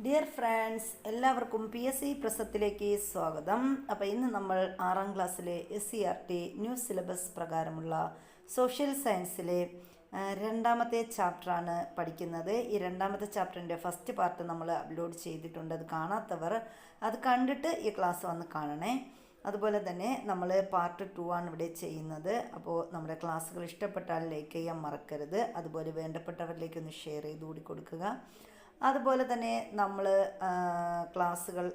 Dear friends, എല്ലാവർക്കും PSC പ്രസത്തിലേക്ക് സ്വാഗതം. അപ്പോൾ ഇന്ന് നമ്മൾ 6ാം ക്ലാസ്സിലെ SCERT ന്യൂ സിലബസ് പ്രകാരമുള്ള സോഷ്യൽ സയൻസിലെ രണ്ടാമത്തെ ചാപ്റ്ററാണ് പഠിക്കുന്നത്. ഈ രണ്ടാമത്തെ ചാപ്റ്ററിൻ്റെ ഫസ്റ്റ് പാർട്ട് നമ്മൾ അപ്ലോഡ് ചെയ്തിട്ടുണ്ട്. അത് കാണാത്തവർ അത് കണ്ടിട്ട് ഈ ക്ലാസ് വന്ന് കാണണേ. അതുപോലെ തന്നെ നമ്മൾ പാർട്ട് 2 ആണ് ഇവിടെ ചെയ്യുന്നത്. അപ്പോൾ നമ്മുടെ ക്ലാസ്സുകൾ ഇഷ്ടപ്പെട്ടാൽ ലൈക്ക് ചെയ്യാൻ മറക്കരുത്. അതുപോലെ വേണ്ടപ്പെട്ടവരിലേക്കൊന്ന് ഷെയർ ചെയ്ത് കൂടി കൊടുക്കുക. അതുപോലെ തന്നെ നമ്മൾ ക്ലാസ്സുകൾ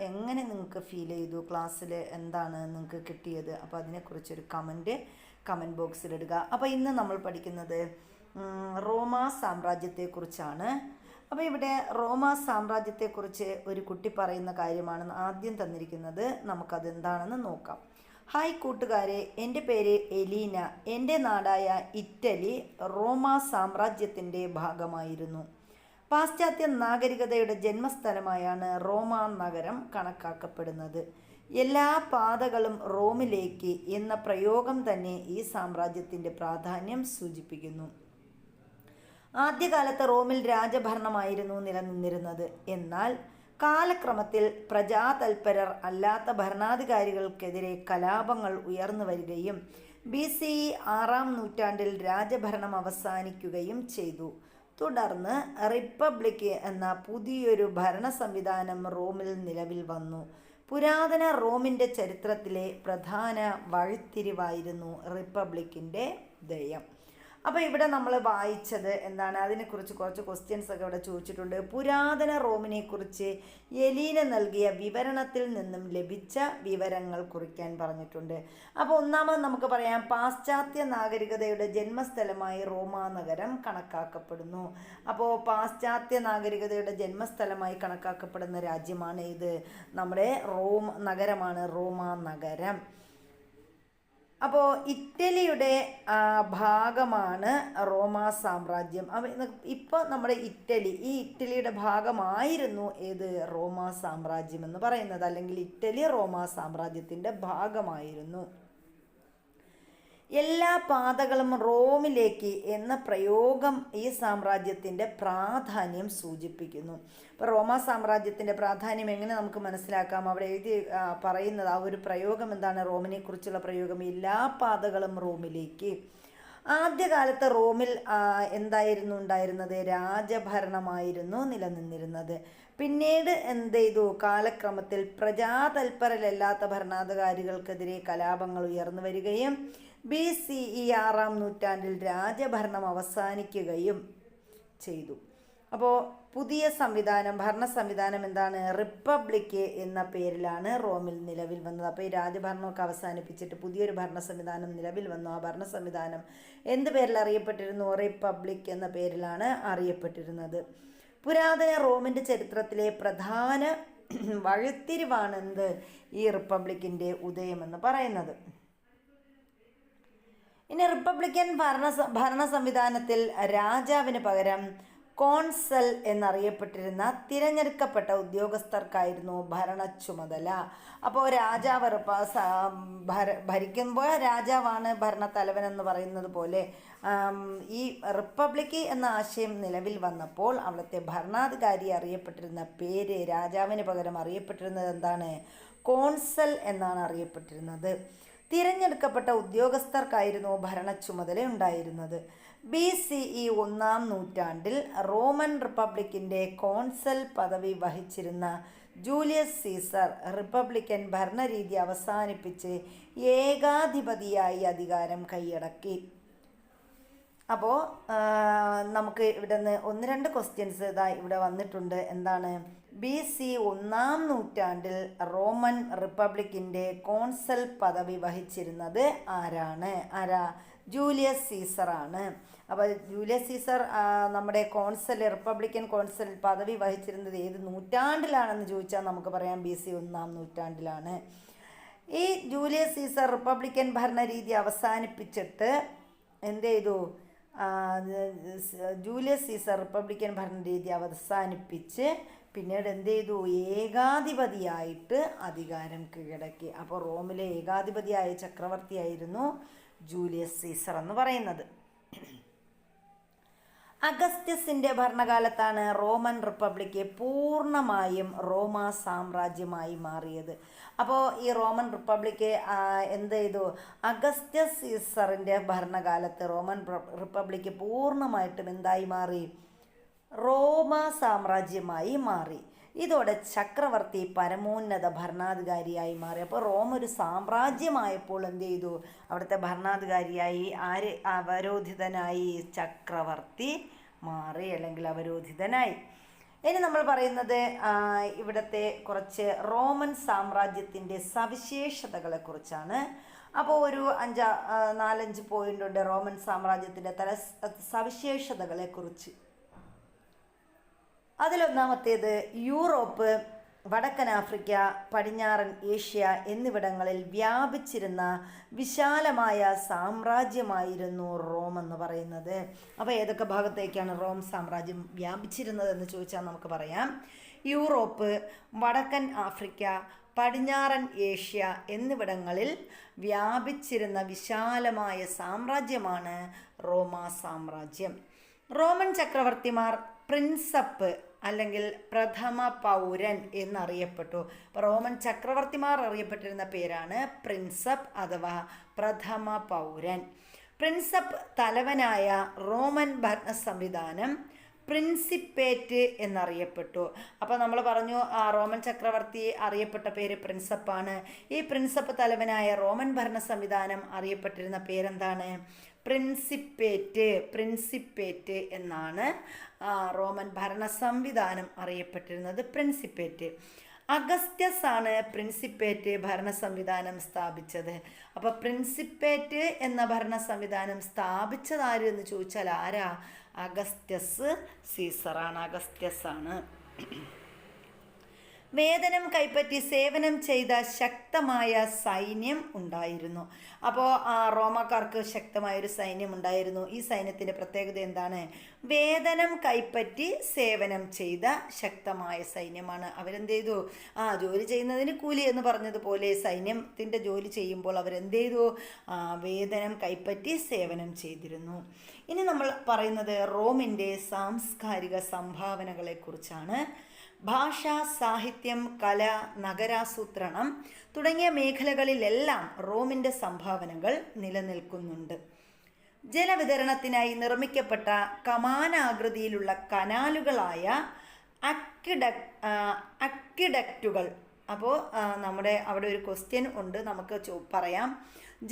എങ്ങനെ നിങ്ങൾക്ക് ഫീൽ ചെയ്തു, ക്ലാസ്സിൽ എന്താണ് നിങ്ങൾക്ക് കിട്ടിയത്, അപ്പോൾ അതിനെക്കുറിച്ചൊരു കമൻറ്റ് ബോക്സിലിടുക. അപ്പോൾ ഇന്ന് നമ്മൾ പഠിക്കുന്നത് റോമ സാമ്രാജ്യത്തെക്കുറിച്ചാണ്. അപ്പോൾ ഇവിടെ റോമ സാമ്രാജ്യത്തെക്കുറിച്ച് ഒരു കുട്ടി പറയുന്ന കാര്യമാണ് ആദ്യം തന്നിരിക്കുന്നത്. നമുക്കതെന്താണെന്ന് നോക്കാം. ഹായ് കൂട്ടുകാരെ, എൻ്റെ പേര് എലീന. എൻ്റെ നാടായ ഇറ്റലി റോമ സാമ്രാജ്യത്തിൻ്റെ ഭാഗമായിരുന്നു. പാശ്ചാത്യ നാഗരികതയുടെ ജന്മസ്ഥലമായാണ് റോമ നഗരം കണക്കാക്കപ്പെടുന്നത്. എല്ലാ പാതകളും റോമിലേക്ക് എന്ന പ്രയോഗം തന്നെ ഈ സാമ്രാജ്യത്തിൻ്റെ പ്രാധാന്യം സൂചിപ്പിക്കുന്നു. ആദ്യകാലത്ത് റോമിൽ രാജഭരണമായിരുന്നു നിലനിന്നിരുന്നത്. എന്നാൽ കാലക്രമത്തിൽ പ്രജാതൽപരർ അല്ലാത്ത ഭരണാധികാരികൾക്കെതിരെ കലാപങ്ങൾ ഉയർന്നു വരികയും BC 6ാം നൂറ്റാണ്ടിൽ രാജഭരണം അവസാനിക്കുകയും ചെയ്തു. തുടർന്ന് റിപ്പബ്ലിക് എന്ന പുതിയൊരു ഭരണ സംവിധാനം റോമിൽ നിലവിൽ വന്നു. പുരാതന റോമിൻ്റെ ചരിത്രത്തിലെ പ്രധാന വഴിത്തിരിവായിരുന്നു റിപ്പബ്ലിക്കിൻ്റെ ഉദയം. അപ്പോൾ ഇവിടെ നമ്മൾ വായിച്ചത് എന്താണ്, അതിനെക്കുറിച്ച് കുറച്ച് ക്വസ്റ്റ്യൻസ് ഒക്കെ ഇവിടെ ചോദിച്ചിട്ടുണ്ട്. പുരാതന റോമിനെക്കുറിച്ച് എലീന നൽകിയ വിവരണത്തിൽ നിന്നും ലഭിച്ച വിവരങ്ങൾ കുറിക്കാൻ പറഞ്ഞിട്ടുണ്ട്. അപ്പോൾ ഒന്നാമത് നമുക്ക് പറയാം, പാശ്ചാത്യ നാഗരികതയുടെ ജന്മസ്ഥലമായി റോമ നഗരം കണക്കാക്കപ്പെടുന്നു. അപ്പോൾ പാശ്ചാത്യ നാഗരികതയുടെ ജന്മസ്ഥലമായി കണക്കാക്കപ്പെടുന്ന രാജ്യമാണ് ഇത്, നമ്മുടെ നഗരമാണ് റോമ നഗരം. അപ്പോൾ ഇറ്റലിയുടെ ഭാഗമാണ് റോമ സാമ്രാജ്യം. ഇപ്പോൾ നമ്മുടെ ഇറ്റലിയുടെ ഭാഗമായിരുന്നു ഏത്, റോമ സാമ്രാജ്യം എന്ന് പറയുന്നത്, അല്ലെങ്കിൽ ഇറ്റലി റോമ സാമ്രാജ്യത്തിൻ്റെ ഭാഗമായിരുന്നു. എല്ലാ പാതകളും റോമിലേക്ക് എന്ന പ്രയോഗം ഈ സാമ്രാജ്യത്തിൻ്റെ പ്രാധാന്യം സൂചിപ്പിക്കുന്നു. ഇപ്പോൾ റോമ സാമ്രാജ്യത്തിൻ്റെ പ്രാധാന്യം എങ്ങനെ നമുക്ക് മനസ്സിലാക്കാം? അവിടെ എഴുതി പറയുന്നത് ആ ഒരു പ്രയോഗം എന്താണ്, റോമിനെക്കുറിച്ചുള്ള പ്രയോഗം, എല്ലാ പാതകളും റോമിലേക്ക്. ആദ്യകാലത്ത് റോമിൽ എന്തായിരുന്നു ഉണ്ടായിരുന്നത്, രാജഭരണമായിരുന്നു നിലനിന്നിരുന്നത്. പിന്നീട് എന്ത് ചെയ്തു, കാലക്രമത്തിൽ പ്രജാതൽപരരല്ലാത്ത ഭരണാധികാരികൾക്കെതിരെ കലാപങ്ങൾ ഉയർന്നു വരികയും BCE 6ാം നൂറ്റാണ്ടിൽ രാജഭരണം അവസാനിക്കുകയും ചെയ്തു. അപ്പോൾ പുതിയ ഭരണ സംവിധാനം എന്താണ്, റിപ്പബ്ലിക് എന്ന പേരിലാണ് റോമിൽ നിലവിൽ വന്നത്. അപ്പോൾ ഈ രാജഭരണമൊക്കെ അവസാനിപ്പിച്ചിട്ട് പുതിയൊരു ഭരണ സംവിധാനം നിലവിൽ വന്നു. ആ ഭരണ സംവിധാനം എന്ത് പേരിൽ അറിയപ്പെട്ടിരുന്നു, റിപ്പബ്ലിക് എന്ന പേരിലാണ് അറിയപ്പെട്ടിരുന്നത്. പുരാതന റോമിൻ്റെ ചരിത്രത്തിലെ പ്രധാന വഴിത്തിരിവാണ് എന്ത്, ഈ റിപ്പബ്ലിക്കിൻ്റെ ഉദയമെന്ന് പറയുന്നത്. ഇനി റിപ്പബ്ലിക്കൻ ഭരണ സംവിധാനത്തിൽ രാജാവിന് പകരം കോൺസൽ എന്നറിയപ്പെട്ടിരുന്ന തിരഞ്ഞെടുക്കപ്പെട്ട ഉദ്യോഗസ്ഥർക്കായിരുന്നു ഭരണ ചുമതല. അപ്പോൾ രാജാവ് ഭരിക്കുമ്പോൾ രാജാവാണ് ഭരണത്തലവൻ എന്ന് പറയുന്നത് പോലെ ഈ റിപ്പബ്ലിക് എന്ന ആശയം നിലവിൽ വന്നപ്പോൾ അവിടുത്തെ ഭരണാധികാരി അറിയപ്പെട്ടിരുന്ന പേര്, രാജാവിന് പകരം അറിയപ്പെട്ടിരുന്നത് എന്താണ്, കോൺസൽ എന്നാണ് അറിയപ്പെട്ടിരുന്നത്. തിരഞ്ഞെടുക്കപ്പെട്ട ഉദ്യോഗസ്ഥർക്കായിരുന്നു ഭരണ ചുമതല ഉണ്ടായിരുന്നത്. BCE 1ാം നൂറ്റാണ്ടിൽ റോമൻ റിപ്പബ്ലിക്കിൻ്റെ കോൺസൽ പദവി വഹിച്ചിരുന്ന ജൂലിയസ് സീസർ റിപ്പബ്ലിക്കൻ ഭരണരീതി അവസാനിപ്പിച്ച് ഏകാധിപതിയായി അധികാരം കൈയടക്കി. അപ്പോൾ നമുക്ക് ഇവിടെ നിന്ന് 1-2 ക്വസ്റ്റ്യൻസ് ഇവിടെ വന്നിട്ടുണ്ട്. എന്താണ്, BC 1ാം നൂറ്റാണ്ടിൽ റോമൻ റിപ്പബ്ലിക്കിൻ്റെ കോൺസൽ പദവി വഹിച്ചിരുന്നത് ആരാ, ജൂലിയസ് സീസറാണ്. അപ്പോൾ ജൂലിയസ് സീസർ നമ്മുടെ റിപ്പബ്ലിക്കൻ കോൺസൽ പദവി വഹിച്ചിരുന്നത് ഏത് നൂറ്റാണ്ടിലാണെന്ന് ചോദിച്ചാൽ നമുക്ക് പറയാം BC 1ാം നൂറ്റാണ്ടിലാണ്. ഈ ജൂലിയസ് സീസർ റിപ്പബ്ലിക്കൻ ഭരണരീതി അവസാനിപ്പിച്ചിട്ട് എന്ത് ചെയ്തു, ജൂലിയസ് സീസർ റിപ്പബ്ലിക്കൻ ഭരണരീതി അവസാനിപ്പിച്ച് പിന്നീട് എന്ത് ചെയ്തു, ഏകാധിപതിയായിട്ട് അധികാരം കീഴടക്കി. അപ്പോൾ റോമിലെ ഏകാധിപതിയായ ചക്രവർത്തിയായിരുന്നു ജൂലിയസ് സീസർ എന്ന് പറയുന്നത്. അഗസ്ത്യസിൻ്റെ ഭരണകാലത്താണ് റോമൻ റിപ്പബ്ലിക്ക് പൂർണ്ണമായും റോമ സാമ്രാജ്യമായി മാറിയത്. അപ്പോൾ ഈ റോമൻ റിപ്പബ്ലിക്ക് എന്ത് ചെയ്തു? അഗസ്ത്യസ് സീസറിൻ്റെ ഭരണകാലത്ത് റോമൻ റിപ്പബ്ലിക്ക് പൂർണ്ണമായിട്ടും എന്തായി മാറി? റോമ സാമ്രാജ്യമായി മാറി. ഇതോടെ ചക്രവർത്തി പരമോന്നത ഭരണാധികാരിയായി മാറി. അപ്പോൾ റോം ഒരു സാമ്രാജ്യമായപ്പോൾ എന്ത് ചെയ്തു? അവിടുത്തെ ഭരണാധികാരിയായി അവരോധിതനായി ചക്രവർത്തി മാറി, അല്ലെങ്കിൽ അവരോധിതനായി. ഇനി നമ്മൾ പറയുന്നത് ഇവിടുത്തെ കുറച്ച് റോമൻ സാമ്രാജ്യത്തിൻ്റെ സവിശേഷതകളെ കുറിച്ചാണ്. അപ്പോൾ ഒരു 4-5 പോയിന്റ് ഉണ്ട് റോമൻ സാമ്രാജ്യത്തിൻ്റെ സവിശേഷതകളെ കുറിച്ച്. അതിലൊന്നാമത്തേത്, യൂറോപ്പ്, വടക്കൻ ആഫ്രിക്ക, പടിഞ്ഞാറൻ ഏഷ്യ എന്നിവിടങ്ങളിൽ വ്യാപിച്ചിരുന്ന വിശാലമായ സാമ്രാജ്യമായിരുന്നു റോം എന്ന് പറയുന്നത്. അപ്പോൾ ഏതൊക്കെ ഭാഗത്തേക്കാണ് റോം സാമ്രാജ്യം വ്യാപിച്ചിരുന്നതെന്ന് ചോദിച്ചാൽ നമുക്ക് പറയാം. യൂറോപ്പ്, വടക്കൻ ആഫ്രിക്ക, പടിഞ്ഞാറൻ ഏഷ്യ എന്നിവിടങ്ങളിൽ വ്യാപിച്ചിരുന്ന വിശാലമായ സാമ്രാജ്യമാണ് റോമ സാമ്രാജ്യം. റോമൻ ചക്രവർത്തിമാർ പ്രിൻസപ്പ് അല്ലെങ്കിൽ പ്രഥമ പൗരൻ എന്നറിയപ്പെട്ടു. അപ്പോൾ റോമൻ ചക്രവർത്തിമാർ അറിയപ്പെട്ടിരുന്ന പേരാണ് പ്രിൻസപ്പ് അഥവാ പ്രഥമ പൗരൻ. പ്രിൻസപ്പ് തലവനായ റോമൻ ഭരണ സംവിധാനം പ്രിൻസിപ്പേറ്റ് എന്നറിയപ്പെട്ടു. അപ്പോൾ നമ്മൾ പറഞ്ഞു റോമൻ ചക്രവർത്തി അറിയപ്പെട്ട പേര് പ്രിൻസപ്പാണ്. ഈ പ്രിൻസപ്പ് തലവനായ റോമൻ ഭരണ സംവിധാനം അറിയപ്പെട്ടിരുന്ന പേരെന്താണ്? പ്രിൻസിപ്പേറ്റ് എന്നാണ് റോമൻ ഭരണ സംവിധാനം അറിയപ്പെട്ടിരുന്നത്, പ്രിൻസിപ്പേറ്റ്. അഗസ്ത്യസ് ആണ് പ്രിൻസിപ്പേറ്റ് ഭരണ സംവിധാനം സ്ഥാപിച്ചത്. അപ്പോൾ പ്രിൻസിപ്പേറ്റ് എന്ന ഭരണ സംവിധാനം സ്ഥാപിച്ചത് ആര് എന്ന് ചോദിച്ചാൽ ആരാ? അഗസ്ത്യസ് സീസറാണ്. അഗസ്ത്യസ് ആണ്. വേതനം കൈപ്പറ്റി സേവനം ചെയ്ത ശക്തമായ സൈന്യം ഉണ്ടായിരുന്നു. അപ്പോൾ റോമാക്കാർക്ക് ശക്തമായൊരു സൈന്യം ഉണ്ടായിരുന്നു. ഈ സൈന്യത്തിൻ്റെ പ്രത്യേകത എന്താണ്? വേതനം കൈപ്പറ്റി സേവനം ചെയ്ത ശക്തമായ സൈന്യമാണ്. അവരെന്ത് ചെയ്തു? ജോലി ചെയ്യുന്നതിന് കൂലി എന്ന് പറഞ്ഞതുപോലെ സൈന്യത്തിൻ്റെ ജോലി ചെയ്യുമ്പോൾ അവരെന്ത് ചെയ്തു? വേതനം കൈപ്പറ്റി സേവനം ചെയ്തിരുന്നു. ഇനി നമ്മൾ പറയുന്നത് റോമിൻ്റെ സാംസ്കാരിക സംഭാവനകളെക്കുറിച്ചാണ്. ഭാഷ, സാഹിത്യം, കല, നഗരാസൂത്രണം തുടങ്ങിയ മേഖലകളിലെല്ലാം റോമിൻ്റെ സംഭാവനകൾ നിലനിൽക്കുന്നുണ്ട്. ജലവിതരണത്തിനായി നിർമ്മിക്കപ്പെട്ട കമാനാകൃതിയിലുള്ള കനാലുകളായ അക്വിഡക്റ്റുകൾ. അപ്പോൾ നമ്മുടെ അവിടെ ഒരു ക്വസ്റ്റ്യൻ ഉണ്ട്, നമുക്ക് പറയാം.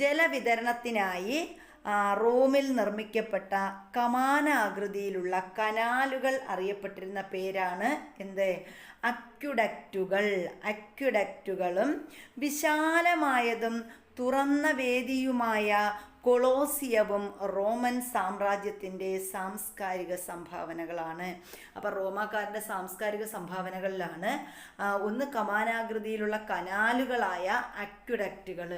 ജലവിതരണത്തിനായി റോമിൽ നിർമ്മിക്കപ്പെട്ട കമാനാകൃതിയിലുള്ള കനാലുകൾ അറിയപ്പെട്ടിരുന്ന പേരാണ് എന്ത്? അക്വിഡക്റ്റുകളും വിശാലമായതും തുറന്ന വേദിയുമായ കൊളോസിയവും റോമൻ സാമ്രാജ്യത്തിൻ്റെ സാംസ്കാരിക സംഭാവനകളാണ്. അപ്പോൾ റോമാക്കാരുടെ സാംസ്കാരിക സംഭാവനകളിലാണ് ഒന്ന് കമാനാകൃതിയിലുള്ള കനാലുകളായ അക്വിഡക്റ്റുകൾ,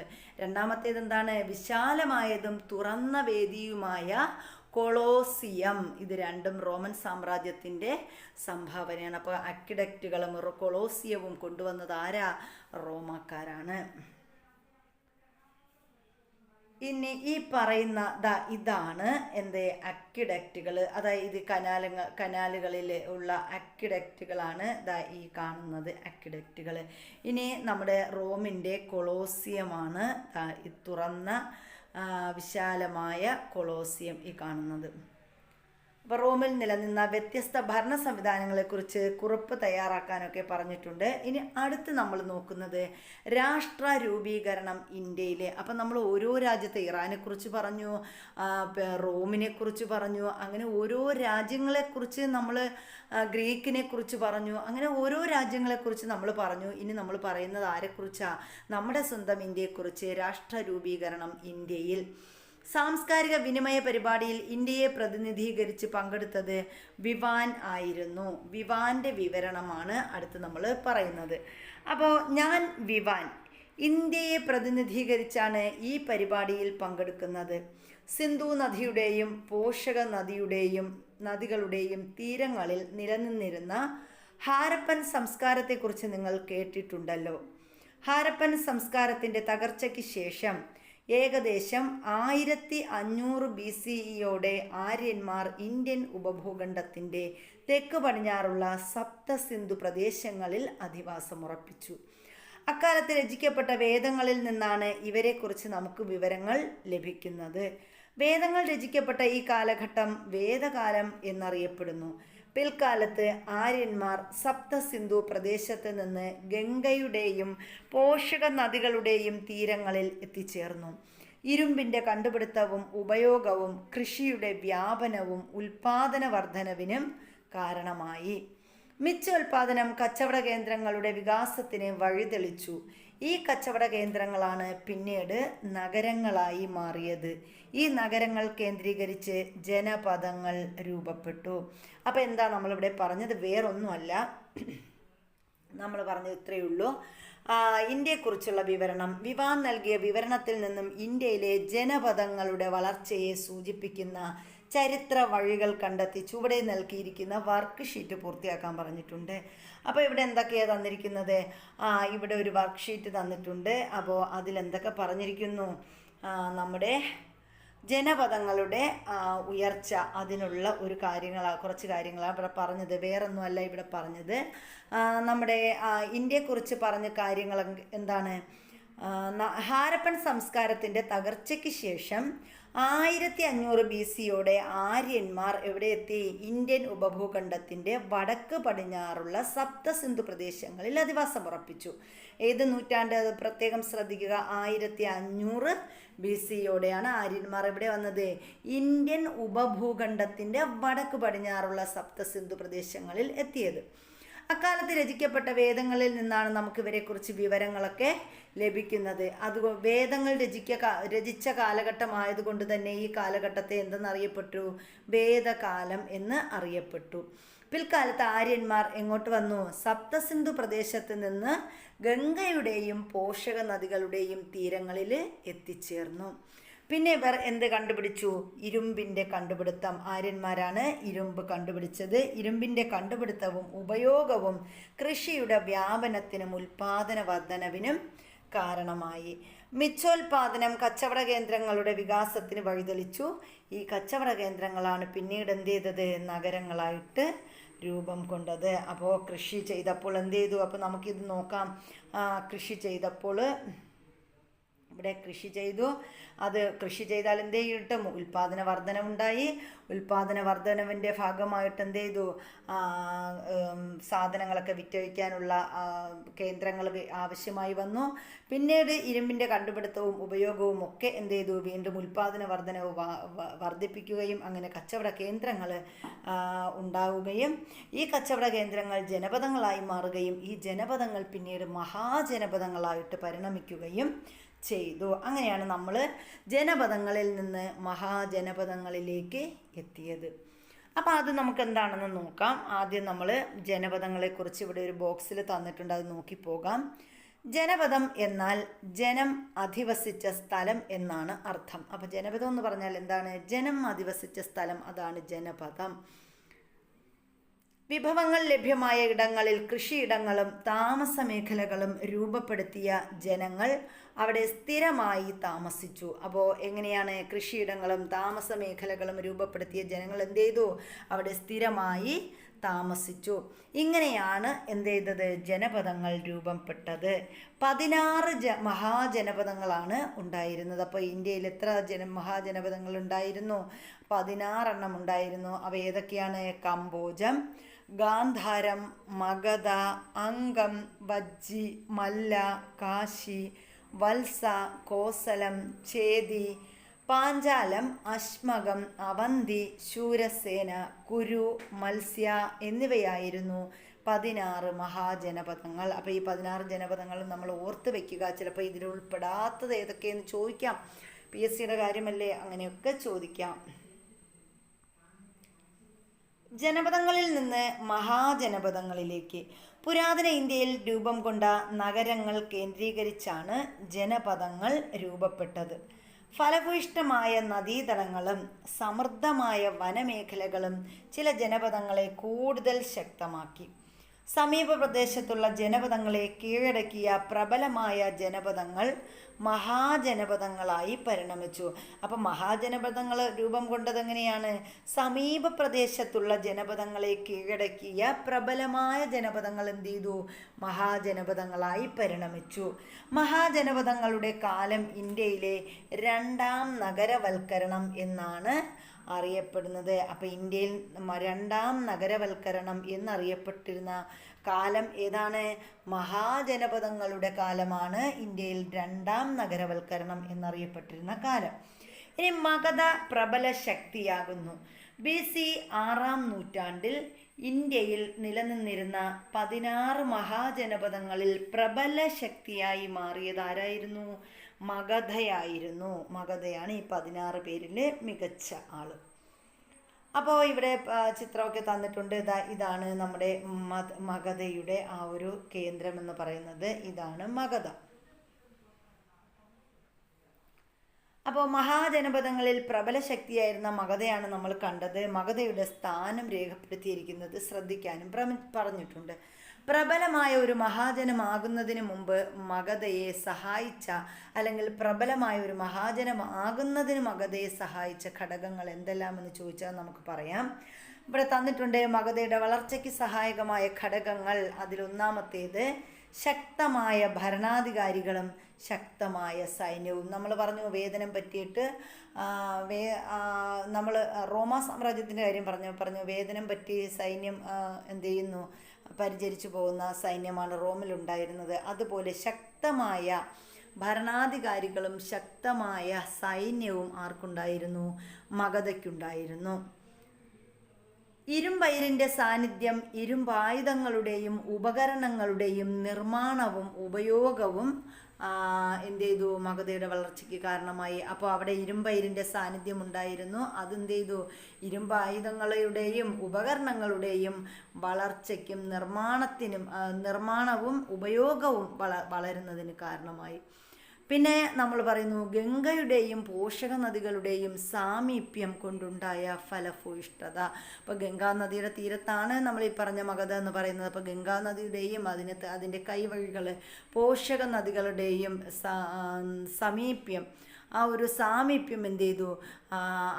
രണ്ടാമത്തേത് എന്താണ്? വിശാലമായതും തുറന്ന വേദിയുമായ കൊളോസിയം. ഇത് രണ്ടും റോമൻ സാമ്രാജ്യത്തിൻ്റെ സംഭാവനയാണ്. അപ്പോൾ അക്വിഡക്റ്റുകളും കൊളോസിയവും കൊണ്ടുവന്നത് ആരാ? റോമാക്കാരാണ്. ഇനി ഈ പറയുന്ന ഇതാണ് എന്ത്? അക്വിഡക്റ്റുകൾ. അതായത് കനാലുകളിൽ ഉള്ള അക്വിഡക്റ്റുകളാണ് ഈ കാണുന്നത് അക്വിഡക്റ്റുകൾ. ഇനി നമ്മുടെ റോമിൻ്റെ കൊളോസിയമാണ് ഈ തുറന്ന വിശാലമായ കൊളോസിയം ഈ കാണുന്നത്. അപ്പോൾ റോമിൽ നിലനിന്ന വ്യത്യസ്ത ഭരണ സംവിധാനങ്ങളെക്കുറിച്ച് കുറിപ്പ് തയ്യാറാക്കാനൊക്കെ പറഞ്ഞിട്ടുണ്ട്. ഇനി അടുത്ത് നമ്മൾ നോക്കുന്നത് രാഷ്ട്ര രൂപീകരണം ഇന്ത്യയിലെ. അപ്പം നമ്മൾ ഓരോ രാജ്യത്തെ ഇറാനെക്കുറിച്ച് പറഞ്ഞു, റോമിനെക്കുറിച്ച് പറഞ്ഞു, അങ്ങനെ ഓരോ രാജ്യങ്ങളെക്കുറിച്ച് നമ്മൾ ഗ്രീക്കിനെക്കുറിച്ച് പറഞ്ഞു, അങ്ങനെ ഓരോ രാജ്യങ്ങളെക്കുറിച്ച് നമ്മൾ പറഞ്ഞു. ഇനി നമ്മൾ പറയുന്നത് ആരെക്കുറിച്ചാണ്? നമ്മുടെ സ്വന്തം ഇന്ത്യയെക്കുറിച്ച്. രാഷ്ട്ര രൂപീകരണം ഇന്ത്യയിൽ. സാംസ്കാരിക വിനിമയ പരിപാടിയിൽ ഇന്ത്യയെ പ്രതിനിധീകരിച്ച് പങ്കെടുത്തത് വിവാൻ ആയിരുന്നു. വിവാൻ്റെ വിവരണമാണ് അടുത്ത് നമ്മൾ പറയുന്നത്. അപ്പോൾ ഞാൻ വിവാൻ ഇന്ത്യയെ പ്രതിനിധീകരിച്ചാണ് ഈ പരിപാടിയിൽ പങ്കെടുക്കുന്നത്. സിന്ധു നദിയുടെയും പോഷക നദികളുടെയും തീരങ്ങളിൽ നിലനിന്നിരുന്ന ഹാരപ്പൻ സംസ്കാരത്തെക്കുറിച്ച് നിങ്ങൾ കേട്ടിട്ടുണ്ടല്ലോ. ഹാരപ്പൻ സംസ്കാരത്തിൻ്റെ തകർച്ചയ്ക്ക് ശേഷം ഏകദേശം 1500 BCEയോടെ ആര്യന്മാർ ഇന്ത്യൻ ഉപഭൂഖണ്ഡത്തിൻ്റെ തെക്ക് പടിഞ്ഞാറുള്ള സപ്തസിന്ധു പ്രദേശങ്ങളിൽ അധിവാസമുറപ്പിച്ചു. അക്കാലത്ത് രചിക്കപ്പെട്ട വേദങ്ങളിൽ നിന്നാണ് ഇവരെക്കുറിച്ച് നമുക്ക് വിവരങ്ങൾ ലഭിക്കുന്നത്. വേദങ്ങൾ രചിക്കപ്പെട്ട ഈ കാലഘട്ടം വേദകാലം എന്നറിയപ്പെടുന്നു. പിൽക്കാലത്ത് ആര്യന്മാർ സപ്തസിന്ധു പ്രദേശത്ത് നിന്ന് ഗംഗയുടെയും പോഷക നദികളുടെയും തീരങ്ങളിൽ എത്തിച്ചേർന്നു. ഇരുമ്പിൻ്റെ കണ്ടുപിടുത്തവും ഉപയോഗവും കൃഷിയുടെ വ്യാപനവും ഉൽപാദന വർധനവിനും കാരണമായി. മിച്ചോൽപാദനം കച്ചവട കേന്ദ്രങ്ങളുടെ വികാസത്തിന് വഴിതെളിച്ചു. ഈ കച്ചവട കേന്ദ്രങ്ങളാണ് പിന്നീട് നഗരങ്ങളായി മാറിയത്. ഈ നഗരങ്ങൾ കേന്ദ്രീകരിച്ച് ജനപദങ്ങൾ രൂപപ്പെട്ടു. അപ്പോൾ എന്താ നമ്മളിവിടെ പറഞ്ഞത്? വേറൊന്നുമല്ല, നമ്മൾ പറഞ്ഞത് ഇത്രയേ ഉള്ളൂ. ഇന്ത്യയെക്കുറിച്ചുള്ള വിവരണം. വിവാൻ നൽകിയ വിവരണത്തിൽ നിന്നും ഇന്ത്യയിലെ ജനപദങ്ങളുടെ വളർച്ചയെ സൂചിപ്പിക്കുന്ന ചരിത്ര വഴികൾ കണ്ടെത്തി ചുവടെ നൽകിയിരിക്കുന്ന വർക്ക് ഷീറ്റ് പൂർത്തിയാക്കാൻ പറഞ്ഞിട്ടുണ്ട്. അപ്പോൾ ഇവിടെ എന്തൊക്കെയാണ് തന്നിരിക്കുന്നത്? ഇവിടെ ഒരു വർക്ക് ഷീറ്റ് തന്നിട്ടുണ്ട്. അപ്പോൾ അതിലെന്തൊക്കെ പറഞ്ഞിരിക്കുന്നു? നമ്മുടെ ജനപദങ്ങളുടെ ഉയർച്ച, അതിനുള്ള കുറച്ച് കാര്യങ്ങളാണ് ഇവിടെ പറഞ്ഞത്. വേറൊന്നുമല്ല ഇവിടെ പറഞ്ഞത്. നമ്മുടെ ഇന്ത്യയെക്കുറിച്ച് പറഞ്ഞ കാര്യങ്ങൾ എന്താണ്? ഹാരപ്പൻ സംസ്കാരത്തിൻ്റെ തകർച്ചയ്ക്ക് ശേഷം 1500 BCയോടെ ആര്യന്മാർ എവിടെ എത്തി? ഇന്ത്യൻ ഉപഭൂഖണ്ഡത്തിൻ്റെ വടക്ക് പടിഞ്ഞാറുള്ള സപ്തസിന്ധു പ്രദേശങ്ങളിൽ അധിവാസമുറപ്പിച്ചു. ഏത് നൂറ്റാണ്ട്? പ്രത്യേകം ശ്രദ്ധിക്കുക. 1500 BCയോടെയാണ് ആര്യന്മാർ എവിടെ വന്നത്? ഇന്ത്യൻ ഉപഭൂഖണ്ഡത്തിൻ്റെ വടക്ക് പടിഞ്ഞാറുള്ള സപ്തസിന്ധു പ്രദേശങ്ങളിൽ എത്തിയത്. അക്കാലത്ത് രചിക്കപ്പെട്ട വേദങ്ങളിൽ നിന്നാണ് നമുക്ക് ഇവരെക്കുറിച്ച് വിവരങ്ങളൊക്കെ ലഭിക്കുന്നത്. വേദങ്ങൾ രചിച്ച കാലഘട്ടമായതുകൊണ്ട് തന്നെ ഈ കാലഘട്ടത്തെ എന്തെന്നറിയപ്പെട്ടു? വേദകാലം എന്ന് അറിയപ്പെട്ടു. പിൽക്കാലത്ത് ആര്യന്മാർ എങ്ങോട്ട് വന്നു? സപ്തസിന്ധു പ്രദേശത്ത് നിന്ന് ഗംഗയുടെയും പോഷക നദികളുടെയും തീരങ്ങളിൽ എത്തിച്ചേർന്നു. പിന്നെ ഇവർ എന്ത് കണ്ടുപിടിച്ചു? ഇരുമ്പിൻ്റെ കണ്ടുപിടുത്തം. ആര്യന്മാരാണ് ഇരുമ്പ് കണ്ടുപിടിച്ചത്. ഇരുമ്പിൻ്റെ കണ്ടുപിടുത്തവും ഉപയോഗവും കൃഷിയുടെ വ്യാപനത്തിനും ഉൽപാദന വർധനവിനും കാരണമായി. മിച്ചോൽപാദനം കച്ചവട കേന്ദ്രങ്ങളുടെ വികാസത്തിന് വഴിതെളിച്ചു. ഈ കച്ചവട കേന്ദ്രങ്ങളാണ് പിന്നീട് എന്ത് ചെയ്തത്? നഗരങ്ങളായിട്ട് രൂപം കൊണ്ടത്. അപ്പോൾ കൃഷി ചെയ്തപ്പോൾ എന്ത് ചെയ്തു? അപ്പോൾ നമുക്കിത് നോക്കാം. കൃഷി ചെയ്തപ്പോൾ ഇവിടെ കൃഷി ചെയ്തു. അത് കൃഷി ചെയ്താൽ എന്ത് ചെയ്തിട്ടും ഉൽപാദന വർധനവുണ്ടായി. ഉൽപാദന വർധനവിൻ്റെ ഭാഗമായിട്ട് എന്ത് ചെയ്തു? സാധനങ്ങളൊക്കെ വിറ്റഴിക്കാനുള്ള കേന്ദ്രങ്ങൾ ആവശ്യമായി വന്നു. പിന്നീട് ഇരുമ്പിൻ്റെ കണ്ടുപിടുത്തവും ഉപയോഗവും ഒക്കെ എന്ത് ചെയ്തു? വീണ്ടും ഉൽപാദന വർധനവ് വർദ്ധിപ്പിക്കുകയും അങ്ങനെ കച്ചവട കേന്ദ്രങ്ങൾ ഉണ്ടാവുകയും ഈ കച്ചവട കേന്ദ്രങ്ങൾ ജനപദങ്ങളായി മാറുകയും ഈ ജനപദങ്ങൾ പിന്നീട് മഹാജനപദങ്ങളായിട്ട് പരിണമിക്കുകയും ചെയ്തു. അങ്ങനെയാണ് നമ്മൾ ജനപദങ്ങളിൽ നിന്ന് മഹാജനപദങ്ങളിലേക്ക് എത്തിയത്. അപ്പോൾ അത് നമുക്ക് എന്താണെന്ന് നോക്കാം. ആദ്യം നമ്മൾ ജനപദങ്ങളെക്കുറിച്ച് ഇവിടെ ഒരു ബോക്സിൽ തന്നിട്ടുണ്ട്, അത് നോക്കിപ്പോകാം. ജനപദം എന്നാൽ ജനം അധിവസിച്ച സ്ഥലം എന്നാണ് അർത്ഥം. അപ്പോൾ ജനപദം എന്ന് പറഞ്ഞാൽ എന്താണ്? ജനം അധിവസിച്ച സ്ഥലം, അതാണ് ജനപദം. വിഭവങ്ങൾ ലഭ്യമായ ഇടങ്ങളിൽ കൃഷിയിടങ്ങളും താമസ മേഖലകളും രൂപപ്പെടുത്തിയ ജനങ്ങൾ അവിടെ സ്ഥിരമായി താമസിച്ചു. അപ്പോൾ എങ്ങനെയാണ്? കൃഷിയിടങ്ങളും താമസ മേഖലകളും രൂപപ്പെടുത്തിയ ജനങ്ങൾ എന്ത് ചെയ്തു? അവിടെ സ്ഥിരമായി താമസിച്ചു. ഇങ്ങനെയാണ് എന്ത് ചെയ്തത്? ജനപദങ്ങൾ രൂപപ്പെട്ടത്. 16 മഹാജനപദങ്ങളാണ് ഉണ്ടായിരുന്നത്. അപ്പോൾ ഇന്ത്യയിൽ എത്ര മഹാജനപദങ്ങൾ ഉണ്ടായിരുന്നു? 16 എണ്ണം ഉണ്ടായിരുന്നു. അവ ഏതൊക്കെയാണ്? കമ്പോജം, ഗാന്ധാരം, മഗധ, അംഗം, വജ്ജി, മല്ല, കാശി, വത്സ, കോസലം, ചേതി, പാഞ്ചാലം, അശ്മകം, അവന്തി, ശൂരസേന, കുരു, മത്സ്യ എന്നിവയായിരുന്നു 16 മഹാജനപദങ്ങൾ. അപ്പോൾ ഈ 16 ജനപദങ്ങളും നമ്മൾ ഓർത്ത് വയ്ക്കുക. ചിലപ്പോൾ ഇതിൽ ഉൾപ്പെടാത്തത് ഏതൊക്കെയെന്ന് ചോദിക്കാം. PSCയുടെ കാര്യമല്ലേ, അങ്ങനെയൊക്കെ ചോദിക്കാം. ജനപദങ്ങളിൽ നിന്ന് മഹാജനപദങ്ങളിലേക്ക്. പുരാതന ഇന്ത്യയിൽ രൂപം കൊണ്ട നഗരങ്ങൾ കേന്ദ്രീകരിച്ചാണ് ജനപദങ്ങൾ രൂപപ്പെട്ടത്. ഫലഭൂയിഷ്ഠമായ നദീതടങ്ങളും സമൃദ്ധമായ വനമേഖലകളും ചില ജനപദങ്ങളെ കൂടുതൽ ശക്തമാക്കി. സമീപ പ്രദേശത്തുള്ള ജനപദങ്ങളെ കീഴടക്കിയ പ്രബലമായ ജനപദങ്ങൾ മഹാജനപദങ്ങളായി പരിണമിച്ചു. അപ്പം മഹാജനപദങ്ങൾ രൂപം കൊണ്ടതെങ്ങനെയാണ്? സമീപ പ്രദേശത്തുള്ള ജനപദങ്ങളെ കീഴടക്കിയ പ്രബലമായ ജനപദങ്ങൾ എന്ത് ചെയ്തു? മഹാജനപദങ്ങളായി പരിണമിച്ചു. മഹാജനപദങ്ങളുടെ കാലം ഇന്ത്യയിലെ രണ്ടാം നഗരവൽക്കരണം എന്നാണ് അറിയപ്പെടുന്നത്. അപ്പം ഇന്ത്യയിൽ രണ്ടാം നഗരവൽക്കരണം എന്നറിയപ്പെട്ടിരുന്ന കാലം ഏതാണ്? മഹാജനപദങ്ങളുടെ കാലമാണ് ഇന്ത്യയിൽ രണ്ടാം നഗരവൽക്കരണം എന്നറിയപ്പെട്ടിരുന്ന കാലം. ഇനി മഗധ പ്രബല ശക്തിയാകുന്നു. BC 6-ാം നൂറ്റാണ്ടിൽ ഇന്ത്യയിൽ നിലനിന്നിരുന്ന 16 മഹാജനപദങ്ങളിൽ പ്രബല ശക്തിയായി മാറിയത് ആരായിരുന്നു? മഗധയായിരുന്നു. മഗധയാണ് ഈ 16 പേരിൽ മികച്ച ആള്. അപ്പോൾ ഇവിടെ ചിത്രമൊക്കെ തന്നിട്ടുണ്ട്. ഇതാണ് നമ്മുടെ മഗധയുടെ ആ ഒരു കേന്ദ്രം എന്ന് പറയുന്നത്. ഇതാണ് മഗധ. അപ്പോൾ മഹാജനപദങ്ങളിൽ പ്രബല ശക്തിയായിരുന്ന മഗധയാണ് നമ്മൾ കണ്ടത്. മഗധയുടെ സ്ഥാനം രേഖപ്പെടുത്തിയിരിക്കുന്നത് ശ്രദ്ധിക്കാനും പറഞ്ഞിട്ടുണ്ട്. പ്രബലമായ ഒരു മഹാജനമാകുന്നതിന് മുമ്പ് മഗധയെ സഹായിച്ച, അല്ലെങ്കിൽ പ്രബലമായ ഒരു മഹാജനമാകുന്നതിന് മഗധയെ സഹായിച്ച ഘടകങ്ങൾ എന്തെല്ലാമെന്ന് ചോദിച്ചാൽ നമുക്ക് പറയാം. ഇവിടെ തന്നിട്ടുണ്ട് മഗധയുടെ വളർച്ചയ്ക്ക് സഹായകമായ ഘടകങ്ങൾ. അതിലൊന്നാമത്തേത് ശക്തമായ ഭരണാധികാരികളും ശക്തമായ സൈന്യവും. നമ്മൾ പറഞ്ഞു വേതനം പറ്റിയിട്ട്, നമ്മൾ റോമാ സാമ്രാജ്യത്തിൻ്റെ കാര്യം പറഞ്ഞു വേതനം പറ്റി സൈന്യം എന്ത് ചെയ്യുന്നു? പരിചരിച്ചു പോകുന്ന സൈന്യമാണ് റോമിലുണ്ടായിരുന്നത്. അതുപോലെ ശക്തമായ ഭരണാധികാരികളും ശക്തമായ സൈന്യവും ആർക്കുണ്ടായിരുന്നു? മഗധയ്ക്കുണ്ടായിരുന്നു. ഇരുമ്പയിരിൻ്റെ സാന്നിധ്യം ഇരുമ്പായുധങ്ങളുടെയും ഉപകരണങ്ങളുടെയും നിർമ്മാണവും ഉപയോഗവും എന്ത് ചെയ്തു? മഗധയുടെ വളർച്ചയ്ക്ക് കാരണമായി. അപ്പോൾ അവിടെ ഇരുമ്പയിരിൻ്റെ സാന്നിധ്യം ഉണ്ടായിരുന്നു. അതെന്ത് ചെയ്തു? ഇരുമ്പായുധങ്ങളുടെയും ഉപകരണങ്ങളുടെയും വളർച്ചയ്ക്കും നിർമ്മാണവും ഉപയോഗവും വളരുന്നതിന് കാരണമായി. പിന്നെ നമ്മൾ പറയുന്നു ഗംഗയുടെയും പോഷക നദികളുടെയും സാമീപ്യം കൊണ്ടുണ്ടായ ഫലഭൂയിഷ്ഠത. അപ്പോൾ ഗംഗാനദിയുടെ തീരത്താണ് നമ്മൾ ഈ പറഞ്ഞ മഗധ എന്ന് പറയുന്നത്. അപ്പോൾ ഗംഗാനദിയുടെയും അതിൻ്റെ കൈവഴികൾ, പോഷക നദികളുടെയും സമീപ്യം, ആ ഒരു സാമീപ്യം എന്ത് ചെയ്തു?